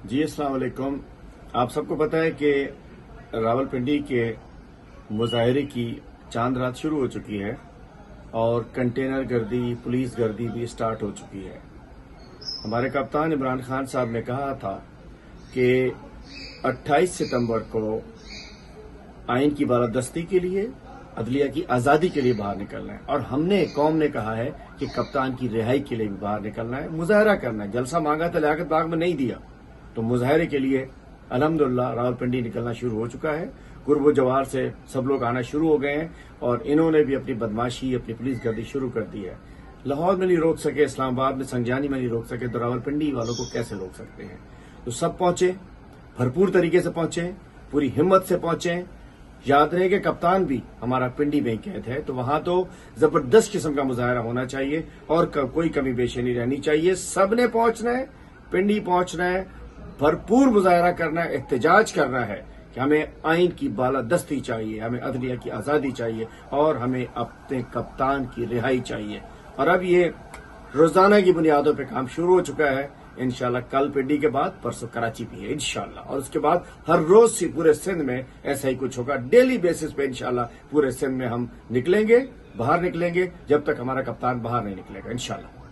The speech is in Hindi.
जी अस्सलाम वालेकुम। आप सबको पता है कि रावलपिंडी के मुजाहरे की चांद रात शुरू हो चुकी है और कंटेनर गर्दी, पुलिस गर्दी भी स्टार्ट हो चुकी है। हमारे कप्तान इमरान खान साहब ने कहा था कि 28 सितंबर को आइन की बालादस्ती के लिए, अदलिया की आजादी के लिए बाहर निकलना है और हमने, कौम ने कहा है कि कप्तान की रिहाई के लिए भी बाहर निकलना है, मुजाहरा करना है। जलसा मांगा था लियाकत बाग में नहीं दिया, तो मुजाहरे के लिए अल्हम्दुलिल्लाह रावलपिंडी निकलना शुरू हो चुका है। गुरबो जवार से सब लोग आना शुरू हो गए हैं और इन्होंने भी अपनी बदमाशी, अपनी पुलिस गर्दी शुरू कर दी है। लाहौर में नहीं रोक सके, इस्लामाबाद में, संजानी में नहीं रोक सके, तो रावलपिंडी वालों को कैसे रोक सकते हैं। तो सब पहुंचे, भरपूर तरीके से पहुंचे, पूरी हिम्मत से पहुंचे। याद रहे कि कप्तान भी हमारा पिंडी में ही कैद है, तो वहां तो जबरदस्त किस्म का मुजाहरा होना चाहिए और कोई कमी पेशी नहीं रहनी चाहिए। सबने पहुंचना है, पिंडी पहुंचना है, भरपूर मुजाहरा करना है, एहतजाज करना है कि हमें आइन की बालादस्ती चाहिए, हमें अदलिया की आजादी चाहिए और हमें अपने कप्तान की रिहाई चाहिए। और अब ये रोजाना की बुनियादों पे काम शुरू हो चुका है। इंशाल्लाह कल पिंडी के बाद परसों कराची भी है इंशाल्लाह, और उसके बाद हर रोज से पूरे सिंध में ऐसा ही कुछ होगा। डेली बेसिस पे इंशाल्लाह पूरे सिंध में हम निकलेंगे, बाहर निकलेंगे, जब तक हमारा कप्तान बाहर नहीं निकलेगा इंशाल्लाह।